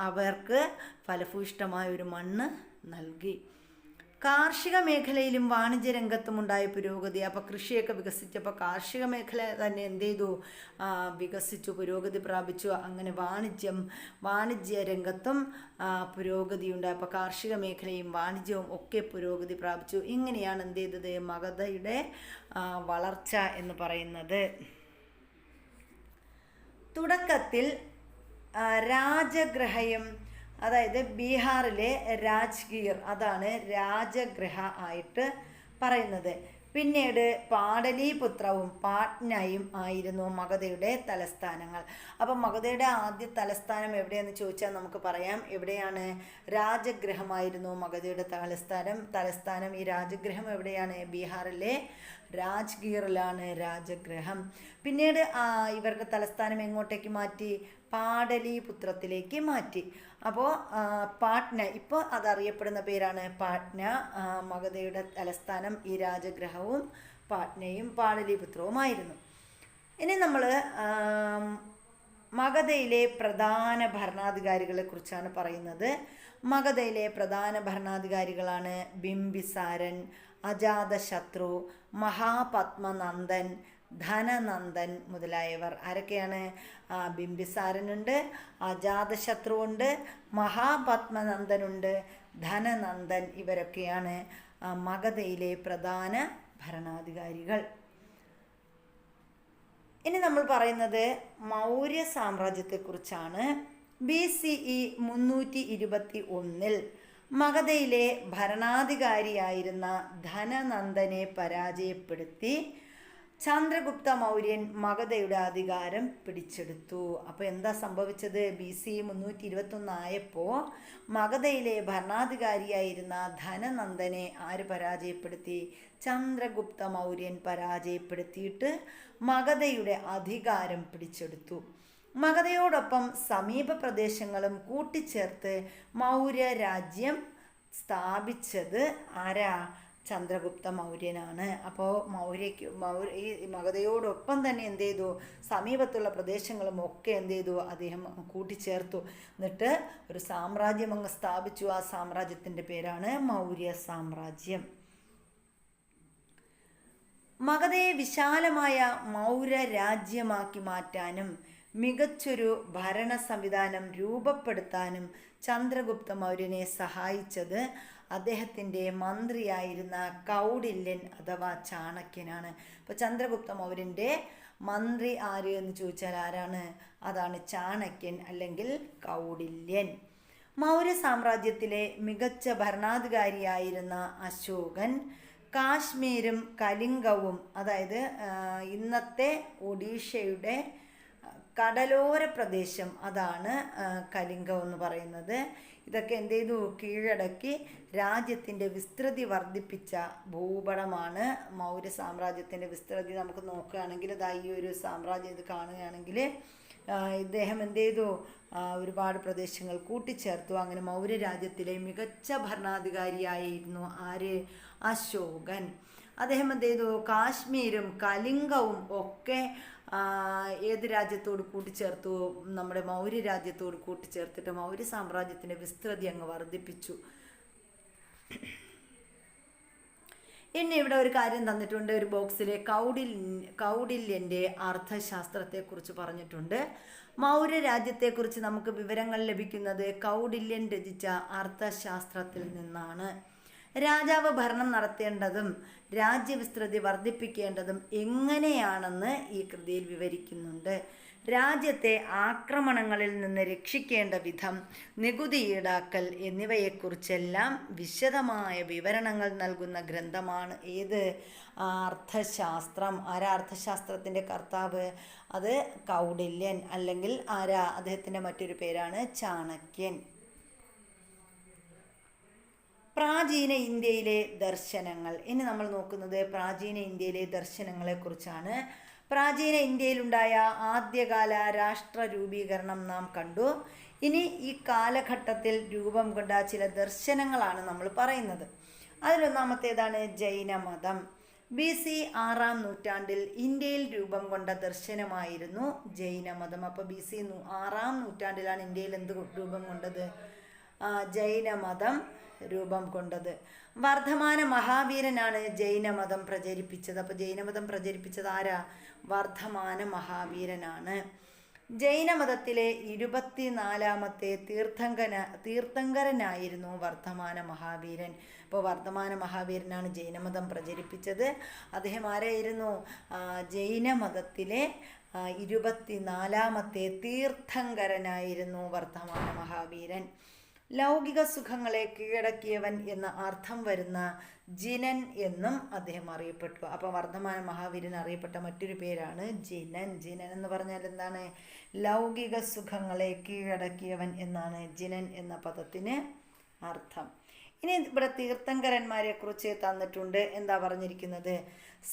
അവർക്ക് ഫലഭൂയിഷ്ഠമായ ഒരു മണ്ണ് നൽകി. കാർഷിക മേഖലയിലും വാണിജ്യ രംഗത്തും ഉണ്ടായ പുരോഗതി. അപ്പോൾ കൃഷിയൊക്കെ വികസിച്ചപ്പോൾ കാർഷിക മേഖല തന്നെ എന്ത് ചെയ്തു? വികസിച്ചു, പുരോഗതി പ്രാപിച്ചു. അങ്ങനെ വാണിജ്യ രംഗത്തും പുരോഗതിയുണ്ടായി. അപ്പോൾ കാർഷിക മേഖലയും വാണിജ്യവും ഒക്കെ പുരോഗതി പ്രാപിച്ചു. ഇങ്ങനെയാണ് എന്ത് ചെയ്തത്? മഗധയുടെ വളർച്ച എന്ന് പറയുന്നത്. തുടക്കത്തിൽ രാജഗൃഹയും, അതായത് ബീഹാറിലെ രാജ്ഗീർ, അതാണ് രാജഗൃഹ ആയിട്ട് പറയുന്നത്. പിന്നീട് പാടലീപുത്രവും പാട്നയും ആയിരുന്നു മഗധയുടെ തലസ്ഥാനങ്ങൾ. അപ്പം മഗധയുടെ ആദ്യ തലസ്ഥാനം എവിടെയെന്ന് ചോദിച്ചാൽ നമുക്ക് പറയാം. എവിടെയാണ്? രാജഗൃഹമായിരുന്നു മഗധയുടെ തലസ്ഥാനം. ഈ രാജഗൃഹം എവിടെയാണ്? ബീഹാറിലെ രാജ്ഗീറിലാണ് രാജഗൃഹം. പിന്നീട് ഇവരുടെ തലസ്ഥാനം എങ്ങോട്ടേക്ക് മാറ്റി? പാടലീപുത്രത്തിലേക്ക് മാറ്റി. അപ്പോൾ പാട്ന, ഇപ്പോൾ അതറിയപ്പെടുന്ന പേരാണ് പാട്ന. മഗധയുടെ തലസ്ഥാനം ഈ രാജഗൃഹവും പാട്നയും പാടലീപുത്രവുമായിരുന്നു. ഇനി നമ്മൾ മഗധയിലെ പ്രധാന ഭരണാധികാരികളെ കുറിച്ചാണ് പറയുന്നത്. മഗധയിലെ പ്രധാന ഭരണാധികാരികളാണ് ബിംബിസാരൻ, അജാതശത്രു, മഹാപത്മനന്ദൻ, ധനനന്ദൻ മുതലായവർ. ആരൊക്കെയാണ്? ബിംബിസാരനുണ്ട്, അജാതശത്രുവുണ്ട്, മഹാപത്മനന്ദനുണ്ട്, ധനനന്ദൻ. ഇവരൊക്കെയാണ് മഗധയിലെ പ്രധാന ഭരണാധികാരികൾ. ഇനി നമ്മൾ പറയുന്നത് മൗര്യ സാമ്രാജ്യത്തെക്കുറിച്ചാണ്. BCE 321 മഗധയിലെ ഭരണാധികാരിയായിരുന്ന ധനനന്ദനെ പരാജയപ്പെടുത്തി ചന്ദ്രഗുപ്ത മൗര്യൻ മഗധയുടെ അധികാരം പിടിച്ചെടുത്തു. അപ്പോൾ എന്താ സംഭവിച്ചത്? BCE 321 ആയപ്പോൾ മഗധയിലെ ഭരണാധികാരിയായിരുന്ന ധനനന്ദനെ ആര് പരാജയപ്പെടുത്തി? ചന്ദ്രഗുപ്ത മൗര്യൻ പരാജയപ്പെടുത്തിയിട്ട് മഗധയുടെ അധികാരം പിടിച്ചെടുത്തു. മഗധയോടൊപ്പം സമീപ പ്രദേശങ്ങളും കൂട്ടിച്ചേർത്ത് മൗര്യ രാജ്യം സ്ഥാപിച്ചത് ആരാ? ചന്ദ്രഗുപ്ത മൗര്യനാണ്. അപ്പോൾ ഈ മഗധയോടൊപ്പം തന്നെ എന്ത് ചെയ്തു, സമീപത്തുള്ള പ്രദേശങ്ങളും ഒക്കെ എന്ത് ചെയ്തു, അദ്ദേഹം കൂട്ടിച്ചേർത്തു. എന്നിട്ട് ഒരു സാമ്രാജ്യം അങ്ങ് സ്ഥാപിച്ചു. ആ സാമ്രാജ്യത്തിൻ്റെ പേരാണ് മൗര്യ സാമ്രാജ്യം. മഗധയെ വിശാലമായ മൗര്യ രാജ്യമാക്കി മാറ്റാനും മികച്ചൊരു ഭരണ സംവിധാനം രൂപപ്പെടുത്താനും ചന്ദ്രഗുപ്ത മൗര്യനെ സഹായിച്ചത് അദ്ദേഹത്തിൻ്റെ മന്ത്രിയായിരുന്ന കൗടില്യൻ അഥവാ ചാണക്യനാണ്. അപ്പോൾ ചന്ദ്രഗുപ്ത മൗര്യൻ്റെ മന്ത്രി ആര് എന്ന് ചോദിച്ചാൽ ആരാണ്? അതാണ് ചാണക്യൻ അല്ലെങ്കിൽ കൗടില്യൻ. മൗര്യ സാമ്രാജ്യത്തിലെ മികച്ച ഭരണാധികാരിയായിരുന്ന അശോകൻ കാശ്മീരും കലിംഗവും, അതായത് ഇന്നത്തെ ഒഡീഷയുടെ കടലോര പ്രദേശം, അതാണ് കലിംഗം എന്ന് പറയുന്നത്. ഇതൊക്കെ എന്ത് ചെയ്തു, കീഴടക്കി രാജ്യത്തിൻ്റെ വിസ്തൃതി വർദ്ധിപ്പിച്ച ഭൂപടമാണ് മൗര്യ സാമ്രാജ്യത്തിൻ്റെ വിസ്തൃതി. നമുക്ക് നോക്കുകയാണെങ്കിൽ ഇതാ ഈ ഒരു സാമ്രാജ്യം ഇത് കാണുകയാണെങ്കിൽ ഇദ്ദേഹം എന്ത് ചെയ്തു, ഒരുപാട് പ്രദേശങ്ങൾ കൂട്ടിച്ചേർത്തു. അങ്ങനെ മൗര്യ രാജ്യത്തിലെ മികച്ച ഭരണാധികാരിയായിരുന്നു ആര്? അശോകൻ. അദ്ദേഹം എന്ത് ചെയ്തു, കാശ്മീരും കലിംഗവും ഒക്കെ ഏത് രാജ്യത്തോട് കൂട്ടിച്ചേർത്തു? നമ്മുടെ മൗര്യ രാജ്യത്തോട് കൂട്ടിച്ചേർത്തിട്ട് മൗര്യ സാമ്രാജ്യത്തിൻ്റെ വിസ്തൃതി അങ്ങ് വർദ്ധിപ്പിച്ചു. ഇനി ഇവിടെ ഒരു കാര്യം തന്നിട്ടുണ്ട്, ഒരു ബോക്സിൽ കൗടില്യൻ്റെ അർത്ഥശാസ്ത്രത്തെക്കുറിച്ച് പറഞ്ഞിട്ടുണ്ട്. മൗര്യ രാജ്യത്തെക്കുറിച്ച് നമുക്ക് വിവരങ്ങൾ ലഭിക്കുന്നത് കൗടില്യൻ രചിച്ച അർത്ഥശാസ്ത്രത്തിൽ നിന്നാണ്. രാജാവ് ഭരണം നടത്തേണ്ടതും രാജ്യവിസ്തൃതി വർദ്ധിപ്പിക്കേണ്ടതും എങ്ങനെയാണെന്ന് ഈ കൃതിയിൽ വിവരിക്കുന്നുണ്ട്. രാജ്യത്തെ ആക്രമണങ്ങളിൽ നിന്ന് രക്ഷിക്കേണ്ട വിധം, നികുതി ഈടാക്കൽ എന്നിവയെക്കുറിച്ചെല്ലാം വിശദമായ വിവരണങ്ങൾ നൽകുന്ന ഗ്രന്ഥമാണ് ഏത്? അർത്ഥശാസ്ത്രം. ആരാ അർത്ഥശാസ്ത്രത്തിൻ്റെ കർത്താവ്? അത് കൗടില്യൻ, അല്ലെങ്കിൽ ആരാ? അദ്ദേഹത്തിൻ്റെ മറ്റൊരു പേരാണ് ചാണക്യൻ. പ്രാചീന ഇന്ത്യയിലെ ദർശനങ്ങൾ. ഇനി നമ്മൾ നോക്കുന്നത് പ്രാചീന ഇന്ത്യയിലെ ദർശനങ്ങളെക്കുറിച്ചാണ്. പ്രാചീന ഇന്ത്യയിലുണ്ടായ ആദ്യകാല രാഷ്ട്ര രൂപീകരണം നാം കണ്ടു. ഇനി ഈ കാലഘട്ടത്തിൽ രൂപം കൊണ്ട ചില ദർശനങ്ങളാണ് നമ്മൾ പറയുന്നത്. അതിലൊന്നാമത്തേതാണ് ജൈനമതം. BC 6-ാം നൂറ്റാണ്ടിൽ ഇന്ത്യയിൽ രൂപം കൊണ്ട ദർശനമായിരുന്നു ജൈനമതം. അപ്പോൾ BC 6-ാം നൂറ്റാണ്ടിലാണ് ഇന്ത്യയിൽ എന്ത് രൂപം കൊണ്ടത്? ജൈനമതം രൂപം കൊണ്ടത്. വർദ്ധമാന മഹാവീരനാണ് ജൈനമതം പ്രചരിപ്പിച്ചത്. അപ്പോൾ ജൈനമതം പ്രചരിപ്പിച്ചത് ആരാ? വർദ്ധമാന മഹാവീരനാണ്. ജൈനമതത്തിലെ 24-ാമത്തെ തീർത്ഥങ്കരനായിരുന്നു വർദ്ധമാന മഹാവീരൻ. അപ്പോൾ വർദ്ധമാന മഹാവീരനാണ് ജൈനമതം പ്രചരിപ്പിച്ചത്. അദ്ദേഹം ആരായിരുന്നു? ജൈനമതത്തിലെ 24-ാമത്തെ തീർത്ഥങ്കരനായിരുന്നു വർദ്ധമാന മഹാവീരൻ. ലൗകിക സുഖങ്ങളെ കീഴടക്കിയവൻ എന്ന അർത്ഥം വരുന്ന ജിനൻ എന്നും അദ്ദേഹം അറിയപ്പെട്ടു. അപ്പോൾ വർദ്ധമാന മഹാവീരൻ അറിയപ്പെട്ട മറ്റൊരു പേരാണ് ജിനൻ. ജിനൻ എന്ന് പറഞ്ഞാൽ എന്താണ്? ലൗകിക സുഖങ്ങളെ കീഴടക്കിയവൻ എന്നാണ് ജിനൻ എന്ന പദത്തിന് അർത്ഥം. ഇനി ഇവിടെ തീർത്ഥങ്കരന്മാരെ കുറിച്ച് തന്നിട്ടുണ്ട്. എന്താ പറഞ്ഞിരിക്കുന്നത്?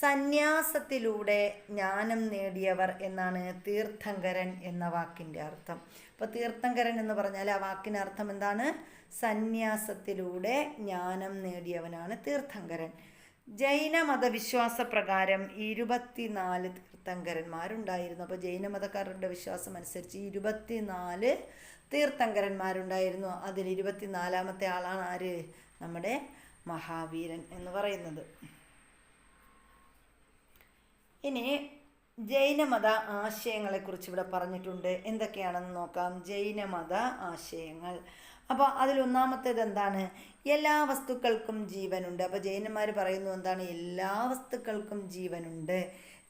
സന്യാസത്തിലൂടെ ജ്ഞാനം നേടിയവർ എന്നാണ് തീർത്ഥങ്കരൻ എന്ന വാക്കിൻ്റെ അർത്ഥം. അപ്പോൾ തീർത്ഥങ്കരൻ എന്ന് പറഞ്ഞാൽ ആ വാക്കിൻ്റെ അർത്ഥം എന്താണ്? സന്യാസത്തിലൂടെ ജ്ഞാനം നേടിയവനാണ് തീർത്ഥങ്കരൻ. ജൈന മതവിശ്വാസ പ്രകാരം 24 തീർത്ഥങ്കരന്മാരുണ്ടായിരുന്നു. അപ്പോൾ ജൈനമതക്കാരുടെ വിശ്വാസം അനുസരിച്ച് 24 തീർത്ഥങ്കരന്മാരുണ്ടായിരുന്നു. അതിൽ 24-ാമത്തെ ആളാണ് ആര്? നമ്മുടെ മഹാവീരൻ എന്ന് പറയുന്നത്. ഇനി ജൈനമത ആശയങ്ങളെക്കുറിച്ച് ഇവിടെ പറഞ്ഞിട്ടുണ്ട്. എന്തൊക്കെയാണെന്ന് നോക്കാം. ജൈനമത ആശയങ്ങൾ. അപ്പോൾ അതിലൊന്നാമത്തേത് എന്താണ്? എല്ലാ വസ്തുക്കൾക്കും ജീവനുണ്ട്. അപ്പോൾ ജൈനന്മാർ പറയുന്നു എന്താണ്? എല്ലാ വസ്തുക്കൾക്കും ജീവനുണ്ട്.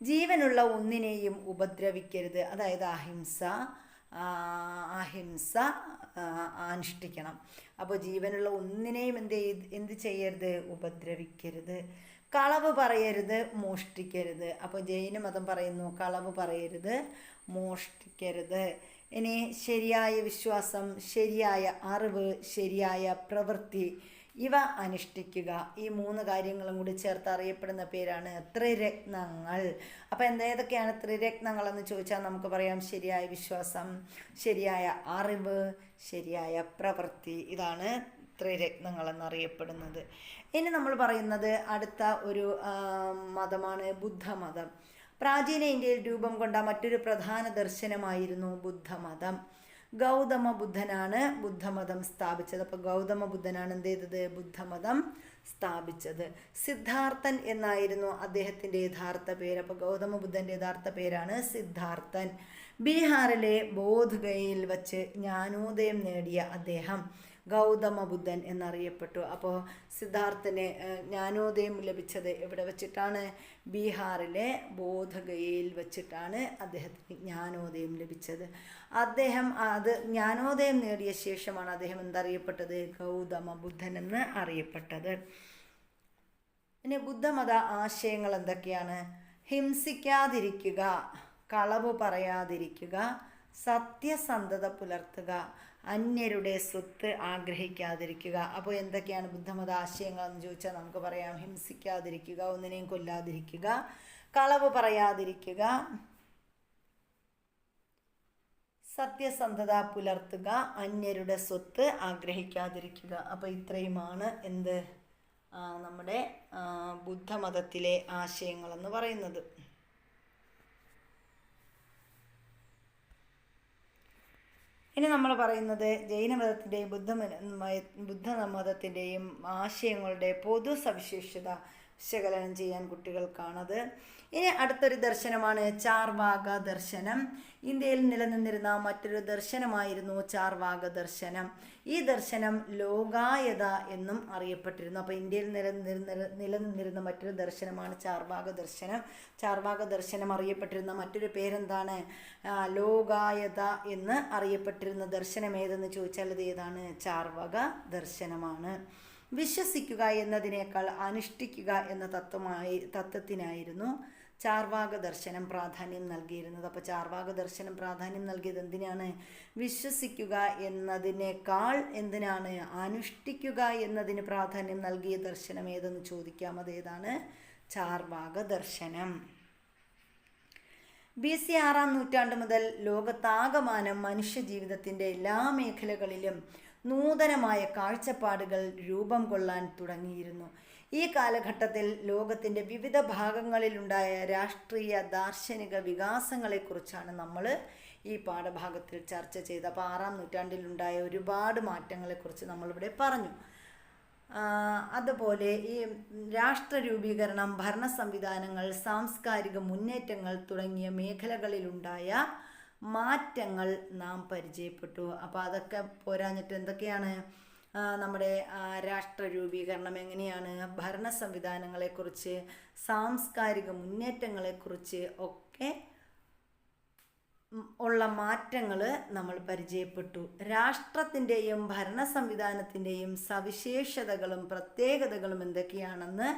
ജീവനുള്ള ഒന്നിനെയും ഉപദ്രവിക്കരുത്. അതായത് അഹിംസ അനുഷ്ഠിക്കണം. അപ്പോൾ ജീവനുള്ള ഒന്നിനെയും എന്ത് ചെയ്യരുത്? ഉപദ്രവിക്കരുത്. കളവ് പറയരുത്, മോഷ്ടിക്കരുത്. അപ്പോൾ ജൈനമതം പറയുന്നു കളവ് പറയരുത്, മോഷ്ടിക്കരുത്. ഇനി ശരിയായ വിശ്വാസം, ശരിയായ അറിവ്, ശരിയായ പ്രവൃത്തി ഇവ അനുഷ്ഠിക്കുക. ഈ 3 കാര്യങ്ങളും കൂടി ചേർത്ത് അറിയപ്പെടുന്ന പേരാണ് ത്രിരത്നങ്ങൾ. അപ്പോൾ ഏതൊക്കെയാണ് ത്രിരത്നങ്ങളെന്ന് ചോദിച്ചാൽ നമുക്ക് പറയാം ശരിയായ വിശ്വാസം, ശരിയായ അറിവ്, ശരിയായ പ്രവൃത്തി. ഇതാണ് ത്രിരത്നങ്ങൾ എന്നറിയപ്പെടുന്നത്. ഇനി നമ്മൾ പറയുന്നത് അടുത്ത ഒരു മതമാണ് ബുദ്ധമതം. പ്രാചീന ഇന്ത്യയിൽ രൂപം കൊണ്ട മറ്റൊരു പ്രധാന ദർശനമായിരുന്നു ബുദ്ധമതം. ഗൗതമ ബുദ്ധനാണ് ബുദ്ധമതം സ്ഥാപിച്ചത്. അപ്പോൾ ഗൗതമ ബുദ്ധനാണ് എന്ത് ചെയ്തത്? ബുദ്ധമതം സ്ഥാപിച്ചത്. സിദ്ധാർത്ഥൻ എന്നായിരുന്നു അദ്ദേഹത്തിൻ്റെ യഥാർത്ഥ പേര്. അപ്പോൾ ഗൗതമ ബുദ്ധൻ്റെ യഥാർത്ഥ പേരാണ് സിദ്ധാർത്ഥൻ. ബീഹാറിലെ ബോധ്ഗയയിൽ വച്ച് ജ്ഞാനോദയം നേടിയ അദ്ദേഹം ഗൗതമ ബുദ്ധൻ എന്നറിയപ്പെട്ടു. അപ്പോൾ സിദ്ധാർത്ഥന് ജ്ഞാനോദയം ലഭിച്ചത് എവിടെ വെച്ചിട്ടാണ്? ബീഹാറിലെ ബോധഗയയിൽ വെച്ചിട്ടാണ് അദ്ദേഹത്തിന് ജ്ഞാനോദയം ലഭിച്ചത്. അദ്ദേഹം അത് ജ്ഞാനോദയം നേടിയ ശേഷമാണ് അദ്ദേഹം എന്തറിയപ്പെട്ടത്? ഗൗതമ ബുദ്ധൻ എന്ന് അറിയപ്പെട്ടത്. ഇനി ബുദ്ധമത ആശയങ്ങൾ എന്തൊക്കെയാണ്? ഹിംസിക്കാതിരിക്കുക, കളവ് പറയാതിരിക്കുക, സത്യസന്ധത പുലർത്തുക, അന്യരുടെ സ്വത്ത് ആഗ്രഹിക്കാതിരിക്കുക. അപ്പോൾ എന്തൊക്കെയാണ് ബുദ്ധമത ആശയങ്ങൾ എന്ന് ചോദിച്ചാൽ നമുക്ക് പറയാം: ഹിംസിക്കാതിരിക്കുക, ഒന്നിനെയും കൊല്ലാതിരിക്കുക, കളവ് പറയാതിരിക്കുക, സത്യസന്ധത പുലർത്തുക, അന്യരുടെ സ്വത്ത് ആഗ്രഹിക്കാതിരിക്കുക. അപ്പോൾ ഇത്രയുമാണ് എന്ത് നമ്മുടെ ബുദ്ധമതത്തിലെ ആശയങ്ങളെന്ന് പറയുന്നത്. ഇനി നമ്മൾ പറയുന്നത് ജൈനമതത്തിൻ്റെയും ബുദ്ധമതത്തിൻ്റെയും ആശയങ്ങളുടെ പൊതു സവിശേഷത വിശകലനം ചെയ്യാൻ കുട്ടികൾക്കാണത്. ഇനി അടുത്തൊരു ദർശനമാണ് ചാർവാക ദർശനം. ഇന്ത്യയിൽ നിലനിന്നിരുന്ന മറ്റൊരു ദർശനമായിരുന്നു ചാർവാക ദർശനം. ഈ ദർശനം ലോകായത എന്നും അറിയപ്പെട്ടിരുന്നു. അപ്പോൾ ഇന്ത്യയിൽ നിലനിന്നിരുന്ന മറ്റൊരു ദർശനമാണ് ചാർവാക ദർശനം. ചാർവാക ദർശനം അറിയപ്പെട്ടിരുന്ന മറ്റൊരു പേരെന്താണ്? ലോകായത എന്ന് അറിയപ്പെട്ടിരുന്ന ദർശനം ഏതെന്ന് ചോദിച്ചാൽ അത് ഏതാണ്? ചാർവാക ദർശനമാണ്. വിശ്വസിക്കുക എന്നതിനേക്കാൾ അനുഷ്ഠിക്കുക എന്ന തത്വത്തിനായിരുന്നു ചാർവാക ദർശനം പ്രാധാന്യം നൽകിയിരുന്നത്. അപ്പോൾ ചാർവാക ദർശനം പ്രാധാന്യം നൽകിയത് എന്തിനാണ്? വിശ്വസിക്കുക എന്നതിനേക്കാൾ എന്തിനാണ്? അനുഷ്ഠിക്കുക എന്നതിന് പ്രാധാന്യം നൽകിയ ദർശനം ഏതെന്ന് ചോദിക്കാം. അതേതാണ്? ചാർവാക ദർശനം. BC 6-ാം നൂറ്റാണ്ട് മുതൽ ലോകത്താകമാനം മനുഷ്യജീവിതത്തിൻ്റെ എല്ലാ മേഖലകളിലും നൂതനമായ കാഴ്ചപ്പാടുകൾ രൂപം കൊള്ളാൻ തുടങ്ങിയിരുന്നു. ഈ കാലഘട്ടത്തിൽ ലോകത്തിൻ്റെ വിവിധ ഭാഗങ്ങളിലുണ്ടായ രാഷ്ട്രീയ ദാർശനിക വികാസങ്ങളെക്കുറിച്ചാണ് നമ്മൾ ഈ പാഠഭാഗത്തിൽ ചർച്ച ചെയ്തത്. അപ്പോൾ 6-ാം നൂറ്റാണ്ടിലുണ്ടായ ഒരുപാട് മാറ്റങ്ങളെക്കുറിച്ച് നമ്മളിവിടെ പറഞ്ഞു. അതുപോലെ ഈ രാഷ്ട്ര രൂപീകരണം, ഭരണ സംവിധാനങ്ങൾ, സാംസ്കാരിക മുന്നേറ്റങ്ങൾ തുടങ്ങിയ മേഖലകളിലുണ്ടായ മാറ്റങ്ങൾ നാം പരിചയപ്പെട്ടു. അപ്പോൾ അതൊക്കെ പോരാഞ്ഞിട്ട് എന്തൊക്കെയാണ്? നമ്മുടെ രാഷ്ട്ര രൂപീകരണം എങ്ങനെയാണ്, ഭരണ സംവിധാനങ്ങളെക്കുറിച്ച്, സാംസ്കാരിക മുന്നേറ്റങ്ങളെക്കുറിച്ച് ഒക്കെ ഉള്ള മാറ്റങ്ങൾ നമ്മൾ പരിചയപ്പെട്ടു. രാഷ്ട്രത്തിൻ്റെയും ഭരണ സംവിധാനത്തിൻ്റെയും സവിശേഷതകളും പ്രത്യേകതകളും എന്തൊക്കെയാണെന്ന്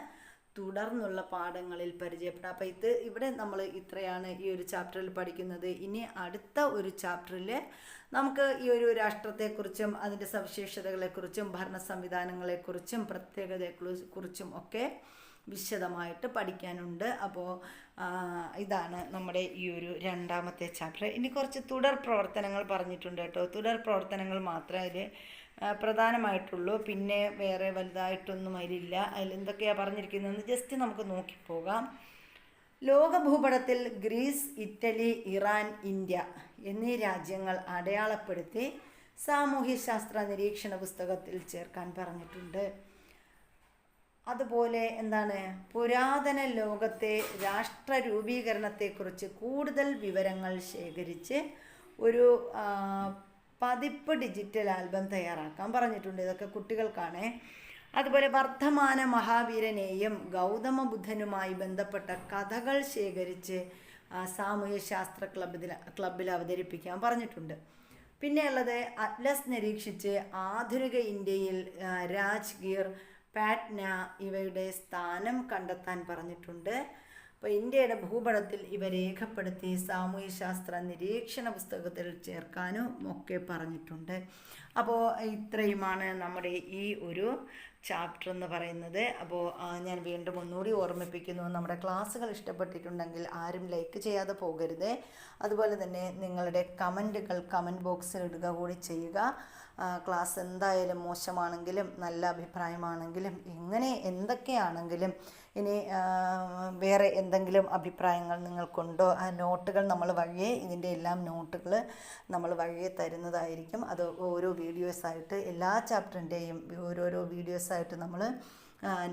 തുടർന്നുള്ള പാഠങ്ങളിൽ പരിചയപ്പെടാം. അപ്പോൾ ഇവിടെ നമ്മൾ ഇത്രയാണ് ഈ ഒരു ചാപ്റ്ററിൽ പഠിക്കുന്നത്. ഇനി അടുത്ത ഒരു ചാപ്റ്ററിൽ നമുക്ക് ഈ ഒരു രാഷ്ട്രത്തെക്കുറിച്ചും അതിൻ്റെ സവിശേഷതകളെക്കുറിച്ചും ഭരണ സംവിധാനങ്ങളെക്കുറിച്ചും പ്രത്യേകതയെക്കുറിച്ചും ഒക്കെ വിശദമായിട്ട് പഠിക്കാനുണ്ട്. അപ്പോൾ ഇതാണ് നമ്മുടെ ഈ ഒരു 2ാമത്തെ ചാപ്റ്റർ. ഇനി കുറച്ച് തുടർ പ്രവർത്തനങ്ങൾ പറഞ്ഞിട്ടുണ്ട് കേട്ടോ. തുടർ പ്രവർത്തനങ്ങൾ മാത്രമേ അതിൽ പ്രധാനമായിട്ടുള്ളൂ. പിന്നെ വേറെ വലുതായിട്ടൊന്നും അതിലില്ല. അതിലെന്തൊക്കെയാണ് പറഞ്ഞിരിക്കുന്നതെന്ന് ജസ്റ്റ് നമുക്ക് നോക്കിപ്പോകാം. ലോക ഭൂപടത്തിൽ ഗ്രീസ്, ഇറ്റലി, ഇറാൻ, ഇന്ത്യ എന്നീ രാജ്യങ്ങൾ അടയാളപ്പെടുത്തി സാമൂഹ്യശാസ്ത്ര നിരീക്ഷണ പുസ്തകത്തിൽ ചേർക്കാൻ പറഞ്ഞിട്ടുണ്ട്. അതുപോലെ എന്താണ്, പുരാതന ലോകത്തെ രാഷ്ട്ര രൂപീകരണത്തെക്കുറിച്ച് കൂടുതൽ വിവരങ്ങൾ ശേഖരിച്ച് ഒരു പതിപ്പ് ഡിജിറ്റൽ ആൽബം തയ്യാറാക്കാൻ പറഞ്ഞിട്ടുണ്ട്. ഇതൊക്കെ കുട്ടികൾക്കാണ്. അതുപോലെ വർദ്ധമാന മഹാവീരനെയും ഗൗതമ ബുദ്ധനുമായി ബന്ധപ്പെട്ട കഥകൾ ശേഖരിച്ച് സാമൂഹ്യശാസ്ത്ര ക്ലബിൽ അവതരിപ്പിക്കാൻ പറഞ്ഞിട്ടുണ്ട്. പിന്നെയുള്ളത് അറ്റ്ലസ് നിരീക്ഷിച്ച് ആധുനിക ഇന്ത്യയിൽ രാജ്ഗീർ, പാറ്റ്ന ഇവയുടെ സ്ഥാനം കണ്ടെത്താൻ പറഞ്ഞിട്ടുണ്ട്. അപ്പോൾ ഇന്ത്യയുടെ ഭൂപടത്തിൽ ഇവ രേഖപ്പെടുത്തി സാമൂഹ്യശാസ്ത്ര നിരീക്ഷണ പുസ്തകത്തിൽ ചേർക്കാനും ഒക്കെ പറഞ്ഞിട്ടുണ്ട്. അപ്പോൾ ഇത്രയുമാണ് നമ്മുടെ ഈ ഒരു ചാപ്റ്റർ എന്ന് പറയുന്നത്. അപ്പോൾ ഞാൻ വീണ്ടും ഒന്നുകൂടി ഓർമ്മിപ്പിക്കുന്നു, നമ്മുടെ ക്ലാസ്സുകൾ ഇഷ്ടപ്പെട്ടിട്ടുണ്ടെങ്കിൽ ആരും ലൈക്ക് ചെയ്യാതെ പോകരുത്. അതുപോലെ തന്നെ നിങ്ങളുടെ കമൻറ്റുകൾ കമൻറ്റ് ബോക്സിൽ ഇടുക കൂടി ചെയ്യുക. ക്ലാസ് എന്തായാലും മോശമാണെങ്കിലും നല്ല അഭിപ്രായമാണെങ്കിലും എങ്ങനെ എന്തൊക്കെയാണെങ്കിലും ഇനി വേറെ എന്തെങ്കിലും അഭിപ്രായങ്ങൾ നിങ്ങൾക്കുണ്ടോ, ആ നോട്ടുകൾ നമ്മൾ വഴിയേ ഇതിൻ്റെ എല്ലാം നോട്ടുകൾ നമ്മൾ വഴിയേ തരുന്നതായിരിക്കും. അത് ഓരോ വീഡിയോസായിട്ട് എല്ലാ ചാപ്റ്ററിൻ്റെയും ഓരോരോ വീഡിയോസായിട്ട് നമ്മൾ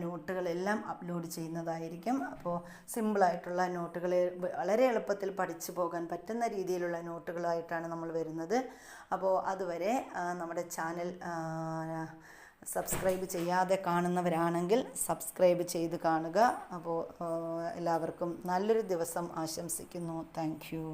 നോട്ടുകളെല്ലാം അപ്ലോഡ് ചെയ്യുന്നതായിരിക്കും. അപ്പോൾ സിമ്പിളായിട്ടുള്ള നോട്ടുകൾ വളരെ എളുപ്പത്തിൽ പഠിച്ചു പോകാൻ പറ്റുന്ന രീതിയിലുള്ള നോട്ടുകളായിട്ടാണ് നമ്മൾ വരുന്നത്. അപ്പോൾ അതുവരെ നമ്മുടെ ചാനൽ സബ്സ്ക്രൈബ് ചെയ്യാതെ കാണുന്നവരാണെങ്കിൽ സബ്സ്ക്രൈബ് ചെയ്ത് കാണുക. അപ്പോൾ എല്ലാവർക്കും നല്ലൊരു ദിവസം ആശംസിക്കുന്നു. Thank you.